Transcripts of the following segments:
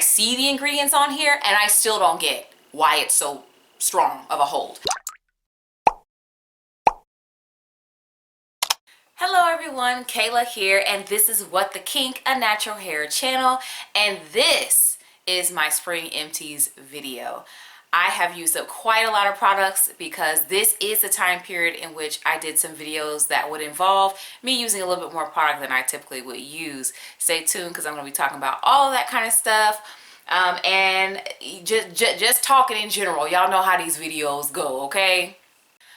see the ingredients on here and I still don't get why it's so strong of a hold. Hello everyone, Kayla here, and this is What the Kink, a natural hair channel, and this is my spring empties video. I have used up quite a lot of products because this is the time period in which I did some videos that would involve me using a little bit more product than I typically would use. Stay tuned because I'm going to be talking about all of that kind of stuff. And just talking in general. Y'all know how these videos go, okay?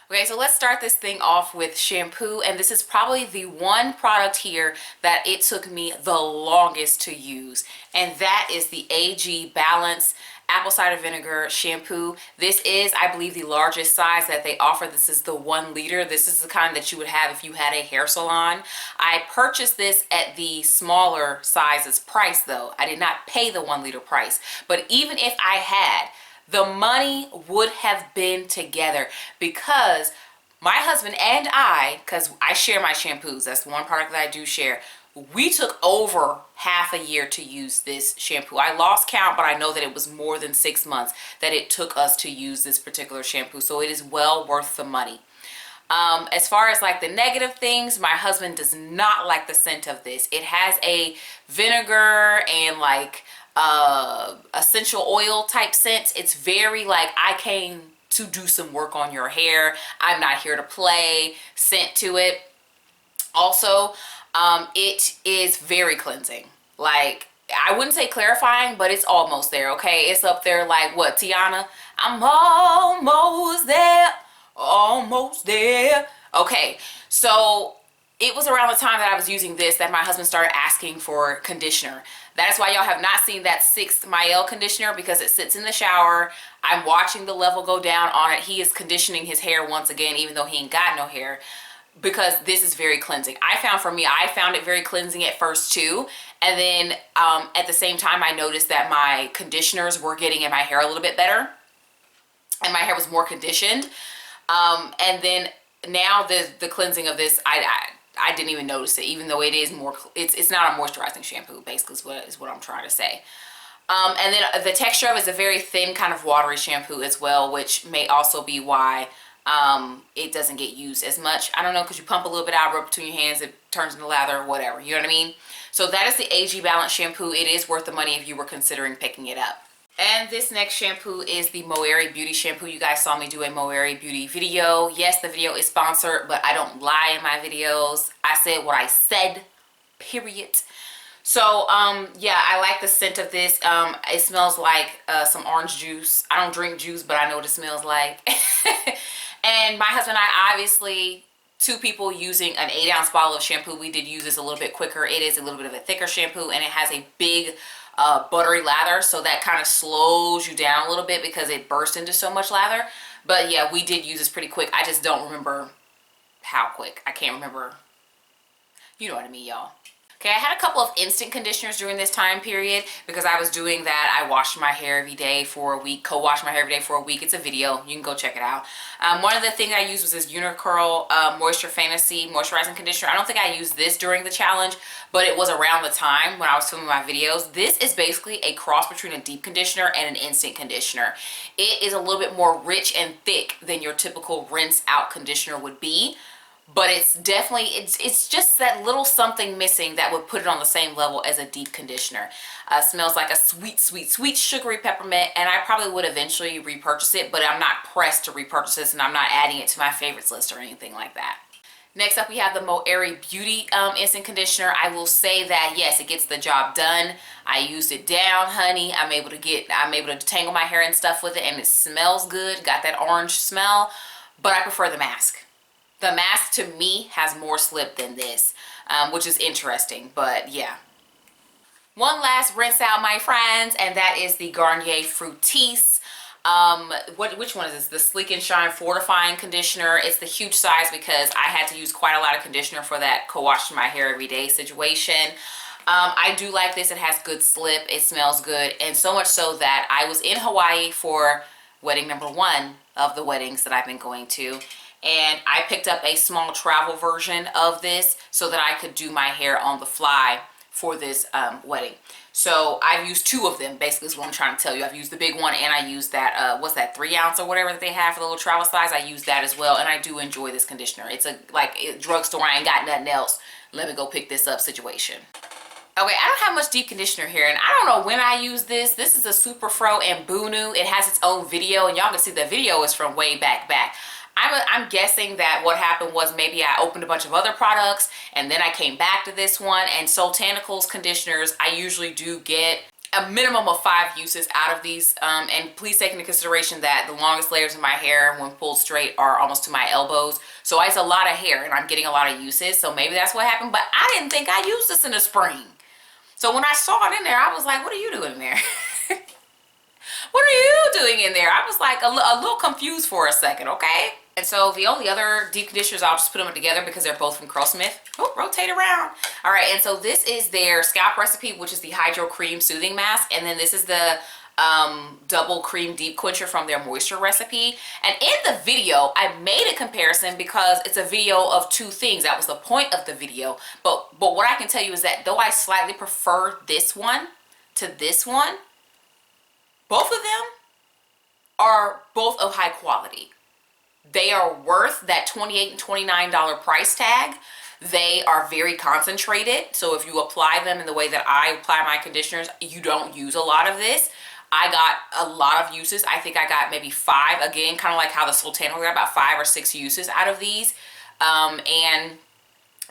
Okay, so let's start this thing off with shampoo, and this is probably the one product here that it took me the longest to use, and that is the AG Balance Apple Cider Vinegar Shampoo. This is, I believe, the largest size that they offer. This is the 1 liter. This is the kind that you would have if you had a hair salon. I purchased this at the smaller sizes price though. I did not pay the 1 liter price, but even if I had, the money would have been together because my husband and I, because I share my shampoos, that's the one product that I do share, we took over half a year to use this shampoo. I lost count, but I know that it was more than 6 months that it took us to use this particular shampoo, so it is well worth the money. As far as like the negative things, my husband does not like the scent of this. It has a vinegar and like essential oil type scent. It's very like, I came to do some work on your hair, I'm not here to play scent to it. Also, it is very cleansing. Like, I wouldn't say clarifying, but it's almost there, okay? It's up there like what, Tiana? I'm almost there, almost there. Okay, so it was around the time that I was using this that my husband started asking for conditioner. That's why y'all have not seen that 6th Mielle conditioner, because it sits in the shower. I'm watching the level go down on it. He is conditioning his hair once again, even though he ain't got no hair, because this is very cleansing. I found it very cleansing at first too. And then at the same time, I noticed that my conditioners were getting in my hair a little bit better and my hair was more conditioned. And then now the cleansing of this, I didn't even notice it, even though it is more, it's not a moisturizing shampoo, basically is what I'm trying to say. And then the texture of it is a very thin kind of watery shampoo as well, which may also be why it doesn't get used as much. I don't know, because you pump a little bit out, rub between your hands, it turns into lather, whatever, you know what I mean? So that is the AG Balance shampoo. It is worth the money if you were considering picking it up. And this next shampoo is the Moeri Beauty shampoo. You guys saw me do a Moeri Beauty video. Yes, the video is sponsored, but I don't lie in my videos. I said what I said, period. So, yeah, I like the scent of this. It smells like some orange juice. I don't drink juice, but I know what it smells like. And my husband and I, obviously, 2 people using an 8-ounce bottle of shampoo, we did use this a little bit quicker. It is a little bit of a thicker shampoo, and it has a big buttery lather, so that kind of slows you down a little bit because it bursts into so much lather. But yeah, we did use this pretty quick. I just don't remember how quick. I can't remember. You know what I mean, y'all. Okay, I had a couple of instant conditioners during this time period because I was doing that. I washed my hair every day for a week, co-washed my hair every day for a week. It's a video. You can go check it out. One of the things I used was this Unicurl Moisture Fantasy Moisturizing Conditioner. I don't think I used this during the challenge, but it was around the time when I was filming my videos. This is basically a cross between a deep conditioner and an instant conditioner. It is a little bit more rich and thick than your typical rinse out conditioner would be. But it's definitely, it's just that little something missing that would put it on the same level as a deep conditioner. Smells like a sweet, sweet, sweet sugary peppermint, and I probably would eventually repurchase it, but I'm not pressed to repurchase this, and I'm not adding it to my favorites list or anything like that. Next up, we have the Moeri Beauty Instant Conditioner. I will say that, yes, it gets the job done. I used it down, honey. I'm able to detangle my hair and stuff with it, and it smells good. Got that orange smell, but I prefer the mask. The mask to me has more slip than this, which is interesting, but yeah. One last rinse out, my friends, and that is the Garnier Fructis. Which one is this? The Sleek and Shine Fortifying Conditioner. It's the huge size because I had to use quite a lot of conditioner for that co-washing my hair every day situation. I do like this. It has good slip. It smells good, and so much so that I was in Hawaii for wedding number 1 of the weddings that I've been going to. And I picked up a small travel version of this so that I could do my hair on the fly for this wedding. So I've used 2 of them, basically is what I'm trying to tell you. I've used the big one, and I used that, what's that, 3 ounce or whatever that they have for the little travel size. I use that as well, and I do enjoy this conditioner. It's a, like, drugstore, I ain't got nothing else, let me go pick this up situation. Okay, I don't have much deep conditioner here, and I don't know when I use this. This is a Super Fro and Bunu. It has its own video, and y'all can see the video is from way back. I'm guessing that what happened was maybe I opened a bunch of other products, and then I came back to this one. And Soultanicals conditioners, I usually do get a minimum of 5 uses out of these. And please take into consideration that the longest layers of my hair, when pulled straight, are almost to my elbows. So it's a lot of hair, and I'm getting a lot of uses. So maybe that's what happened, but I didn't think I used this in the spring. So when I saw it in there, I was like, what are you doing in there? What are you doing in there? I was like a little confused for a second, okay? And so the only other deep conditioners, I'll just put them together because they're both from Curlsmith. Oh, rotate around. All right, and so this is their scalp recipe, which is the Hydro Cream Soothing Mask. And then this is the double cream deep quencher from their moisture recipe. And in the video, I made a comparison because it's a video of 2 things. That was the point of the video. But what I can tell you is that though I slightly prefer this one to this one, both of them are both of high quality. They are worth that $28 and $29 price tag. They are very concentrated. So if you apply them in the way that I apply my conditioners, you don't use a lot of this. I got a lot of uses. I think I got maybe 5, again, kind of like how the Soultanicals got about 5 or 6 uses out of these. And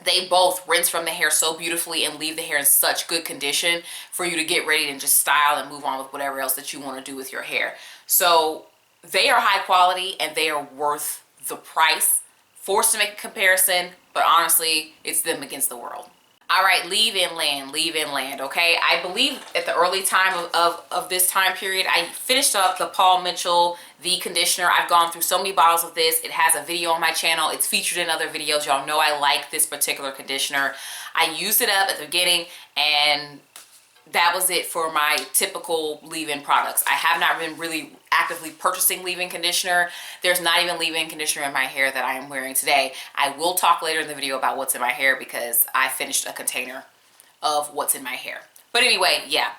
they both rinse from the hair so beautifully and leave the hair in such good condition for you to get ready and just style and move on with whatever else that you want to do with your hair. So they are high quality and they are worth the price. Forced to make a comparison, but honestly, it's them against the world. All right, leave-in land, okay? I believe at the early time of this time period, I finished up the Paul Mitchell, the conditioner. I've gone through so many bottles of this. It has a video on my channel. It's featured in other videos. Y'all know I like this particular conditioner. I used it up at the beginning, and that was it for my typical leave-in products. I have not been really actively purchasing leave-in conditioner. There's not even leave-in conditioner in my hair that I am wearing today. I will talk later in the video about what's in my hair because I finished a container of what's in my hair. But anyway, yeah,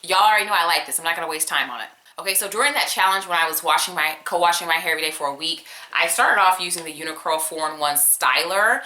y'all already know I like this. I'm not gonna waste time on it. Okay, so during that challenge when I was co-washing my hair every day for a week, I started off using the Unicurl 4-in-1 Styler.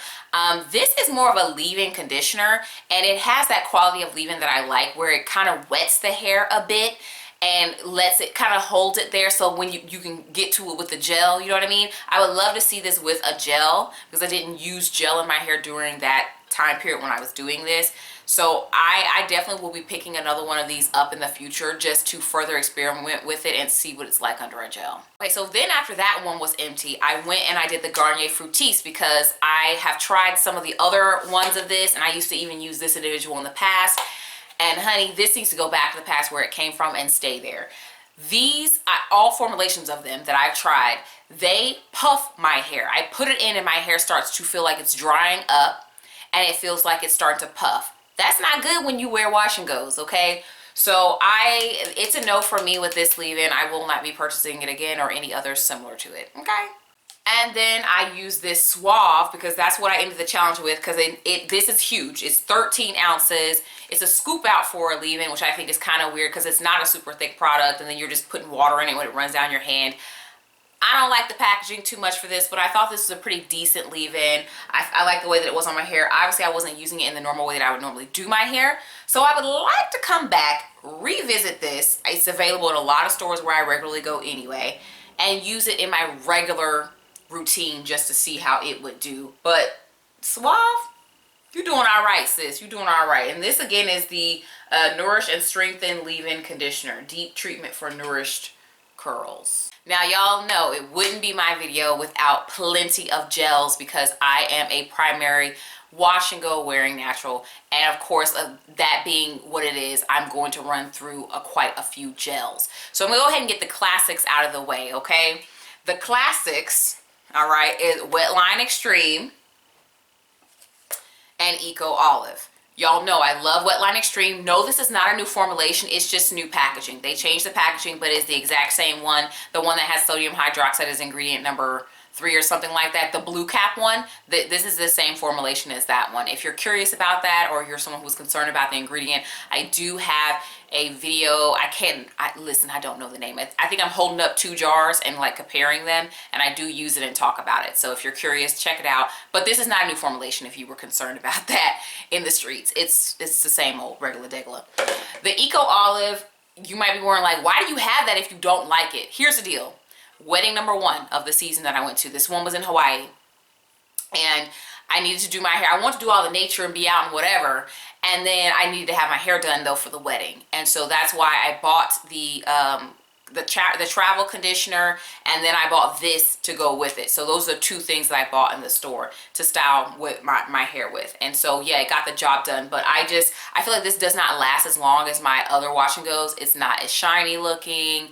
This is more of a leave-in conditioner, and it has that quality of leave-in that I like, where it kind of wets the hair a bit and lets it kind of hold it there, so when you can get to it with the gel, you know what I mean? I would love to see this with a gel because I didn't use gel in my hair during that time period when I was doing this. So I definitely will be picking another one of these up in the future just to further experiment with it and see what it's like under a gel. Okay, so then after that one was empty, I went and I did the Garnier Fructis because I have tried some of the other ones of this, and I used to even use this individual in the past. And honey, this needs to go back to the past where it came from and stay there. These, all formulations of them that I've tried, they puff my hair. I put it in and my hair starts to feel like it's drying up and it feels like it's starting to puff. That's not good when you wear wash and goes, okay? So it's a no for me with this leave-in. I will not be purchasing it again or any others similar to it, okay? And then I use this Suave because that's what I ended the challenge with, because this is huge. It's 13 ounces. It's a scoop out for a leave-in, which I think is kind of weird because it's not a super thick product and then you're just putting water in it when it runs down your hand. I don't like the packaging too much for this, but I thought this was a pretty decent leave-in. I like the way that it was on my hair. Obviously, I wasn't using it in the normal way that I would normally do my hair. So I would like to come back, revisit this. It's available in a lot of stores where I regularly go anyway, and use it in my regular routine just to see how it would do. But Suave, you're doing all right, sis. You're doing all right. And this again is the Nourish and Strengthen Leave-In Conditioner, deep treatment for nourished curls. Now y'all know it wouldn't be my video without plenty of gels because I am a primary wash and go wearing natural, and of course that being what it is, I'm going to run through quite a few gels. So I'm gonna go ahead and get the classics out of the way, okay? The classics, all right, is Wetline Extreme and Eco Olive. Y'all know I love Wetline Extreme. No, this is not a new formulation. It's just new packaging. They changed the packaging, but it's the exact same one. The one that has sodium hydroxide as ingredient number 3 or something like that. The blue cap one, this is the same formulation as that one. If you're curious about that, or you're someone who's concerned about the ingredient, I do have a video. Listen, I don't know the name. I think I'm holding up 2 jars and like comparing them, and I do use it and talk about it. So if you're curious, check it out. But this is not a new formulation if you were concerned about that in the streets. It's the same old regular degla. The Eco Olive, you might be wondering, like, why do you have that if you don't like it? Here's the deal. Wedding number 1 of the season that I went to, this one was in Hawaii, and I needed to do my hair. I wanted to do all the nature and be out and whatever, and then I needed to have my hair done though for the wedding, and so that's why I bought the travel conditioner, and then I bought this to go with it. So those are 2 things that I bought in the store to style with my hair with. And so yeah, it got the job done. But I feel like this does not last as long as my other wash and goes. It's not as shiny looking.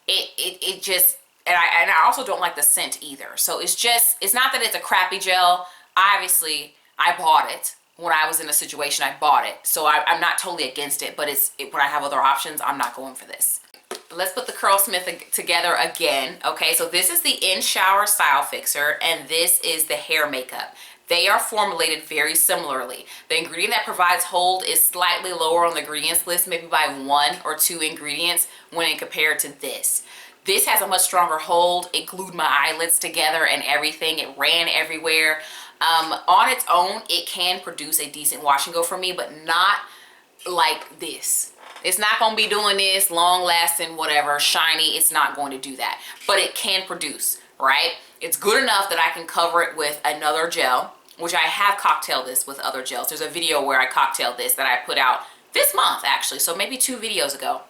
It just, and I also don't like the scent either. So it's not that it's a crappy gel. Obviously I bought it when I was in a situation. I bought it, so I'm not totally against it, but when I have other options, I'm not going for this. Let's put the Curlsmith together again. Okay, so this is the In Shower Style Fixer, and this is the hair makeup. They are formulated very similarly. The ingredient that provides hold is slightly lower on the ingredients list, maybe by 1 or 2 ingredients when compared to this. This has a much stronger hold. It glued my eyelids together and everything. It ran everywhere. On its own, it can produce a decent wash and go for me, but not like this. It's not going to be doing this long lasting, whatever, shiny. It's not going to do that, but it can produce, right? It's good enough that I can cover it with another gel, which I have cocktailed this with other gels. There's a video where I cocktailed this that I put out this month actually, so maybe 2 videos ago,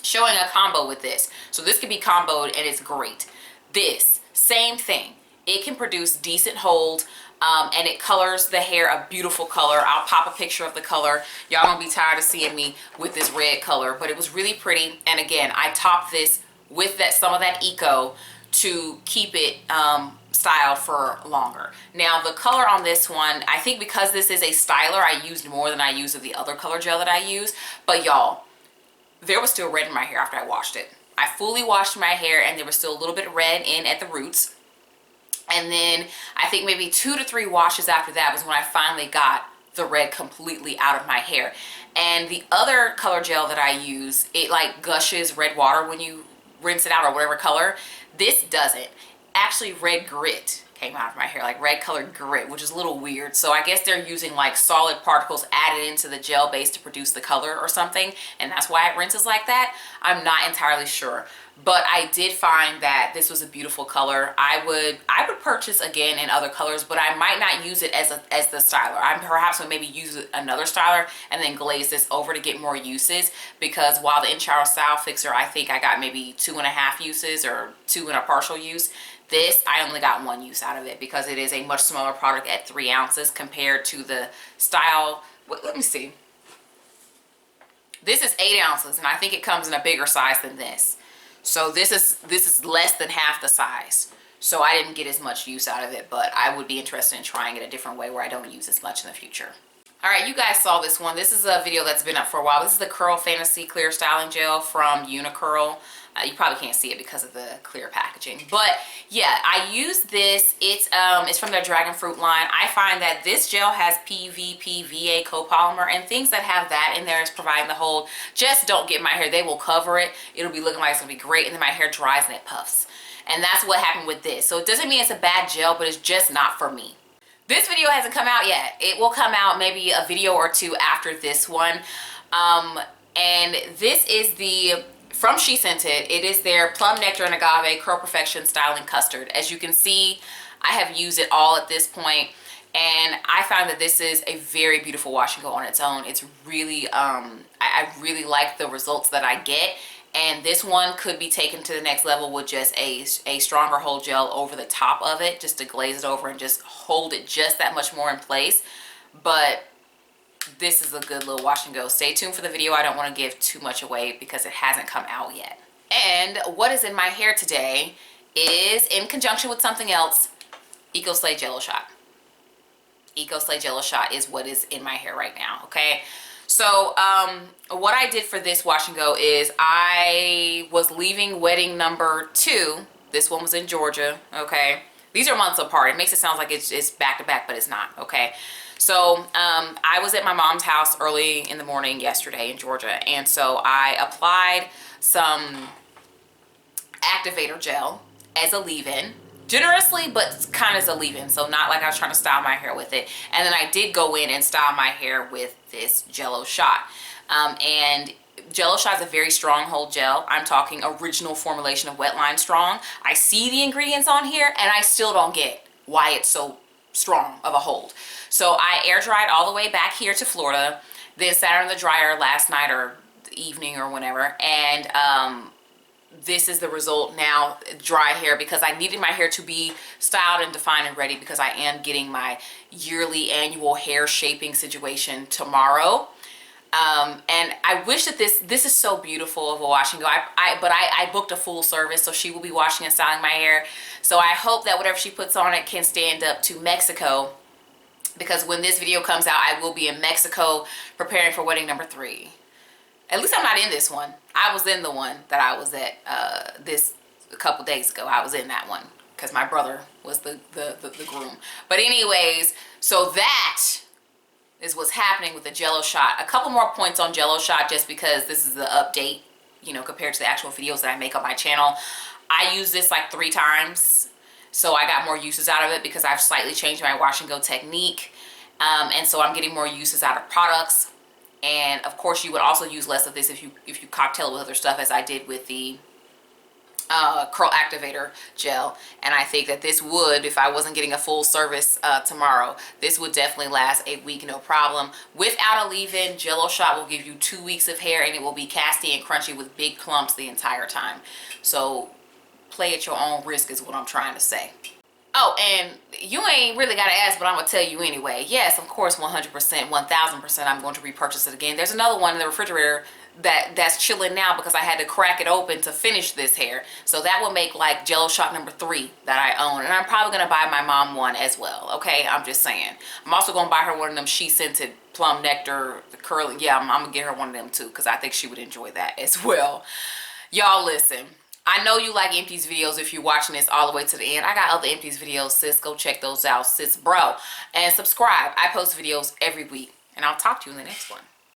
showing a combo with this. So this can be comboed and it's great. This, same thing. It can produce decent hold, and it colors the hair a beautiful color. I'll pop a picture of the color. Y'all gonna be tired of seeing me with this red color, but it was really pretty. And again, I topped this with some of that Eco to keep it styled for longer. Now the color on this one, I think because this is a styler, I used more than I used of the other color gel that I use. But y'all, there was still red in my hair after I washed it. I fully washed my hair and there was still a little bit red in at the roots. And then I think maybe 2 to 3 washes after that was when I finally got the red completely out of my hair. And the other color gel that I use, it like gushes red water when you rinse it out or whatever color. This doesn't. Actually, red grit came out of my hair, like red colored grit, which is a little weird. So I guess they're using like solid particles added into the gel base to produce the color or something, and that's why it rinses like that. I'm not entirely sure, but I did find that this was a beautiful color. I would purchase again in other colors, but I might not use it as the styler. I perhaps would maybe use another styler and then glaze this over to get more uses, because while the In Shower Style Fixer, I think I got maybe 2.5 uses or 2 and a partial use. This, I only got 1 use out of it because it is a much smaller product at 3 ounces compared to the style. Let me see. This is 8 ounces, and I think it comes in a bigger size than this. So this is less than half the size. So I didn't get as much use out of it, but I would be interested in trying it a different way where I don't use as much in the future. All right, you guys saw this one. This is a video that's been up for a while. This is the Curl Fantasy Clear Styling Gel from Unicurl. You probably can't see it because of the clear packaging, but yeah, I use this. It's from their Dragon Fruit line. I find that this gel has PVPVA copolymer, and things that have that in there is providing the hold. Just don't get my hair. They will cover it. It'll be looking like it's gonna be great, and then my hair dries and it puffs. And that's what happened with this. So it doesn't mean it's a bad gel, but it's just not for me. This video hasn't come out yet. It will come out maybe a video or 2 after this one. And this is from SheScentIt. It is their Plum Nectar and Agave Curl Perfection Styling Custard. As you can see, I have used it all at this point, and I found that this is a very beautiful wash and go on its own. It's really, I really like the results that I get. And this one could be taken to the next level with just a stronger hold gel over the top of it, just to glaze it over and just hold it just that much more in place. But this is a good little wash and go. Stay tuned for the video. I don't want to give too much away because it hasn't come out yet. And what is in my hair today is, in conjunction with something else, EcoSlay Jello Shot. EcoSlay Jello Shot is what is in my hair right now, okay? So what I did for this wash and go is I was leaving wedding number 2. This one was in Georgia, okay? These are months apart. It makes it sound like it's back to back, but it's not, okay? So I was at my mom's house early in the morning yesterday in Georgia, and so I applied some activator gel as a leave-in, generously, but kind of as a leave-in, so not like I was trying to style my hair with it. And then I did go in and style my hair with this Jello shot. And Jello shot is a very strong hold gel. I'm talking original formulation of Wetline Strong. I see the ingredients on here and I still don't get why it's so strong of a hold. So I air dried all the way back here to Florida, then sat in the dryer last night or evening or whenever, and this is the result now, dry hair, because I needed my hair to be styled and defined and ready because I am getting my yearly annual hair shaping situation tomorrow. And I wish that this is so beautiful of a wash and go. But I booked a full service, so she will be washing and styling my hair. So I hope that whatever she puts on it can stand up to Mexico, because when this video comes out, I will be in Mexico preparing for wedding number 3. At least I'm not in this one. I was in the one that I was at this a couple days ago. I was in that one because my brother was the groom. But anyways, so that is what's happening with the Jello shot. A couple more points on Jello shot, just because this is the update, you know, compared to the actual videos that I make on my channel. I use this like 3 times, so I got more uses out of it because I've slightly changed my wash and go technique, and so I'm getting more uses out of products. And of course, you would also use less of this if you cocktail it with other stuff, as I did with the curl activator gel. And I think that this would, if I wasn't getting a full service tomorrow, this would definitely last a week, no problem. Without a leave-in, Jello shot will give you 2 weeks of hair, and it will be casty and crunchy with big clumps the entire time. So play at your own risk is what I'm trying to say. Oh, and you ain't really got to ask, but I'm going to tell you anyway. Yes, of course, 100%, 1000% I'm going to repurchase it again. There's another one in the refrigerator that's chilling now because I had to crack it open to finish this hair. So that will make like Jello shot number 3 that I own. And I'm probably going to buy my mom one as well, okay? I'm just saying. I'm also going to buy her one of them she-scented plum nectar, the curling. Yeah, I'm going to get her one of them too, because I think she would enjoy that as well. Y'all listen. I know you like Empties videos if you're watching this all the way to the end. I got other Empties videos, sis. Go check those out, sis, bro. And subscribe. I post videos every week. And I'll talk to you in the next one.